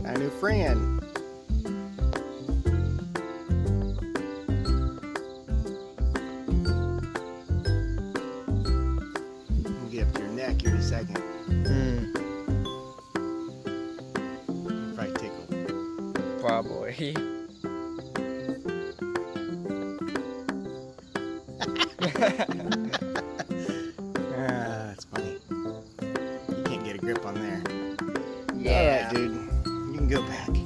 Got a new friend. I'll get up to your neck here in a second. Probably tickle. Probably. That's funny. You can't get a grip on there. Yeah. Alright, dude. You can go back.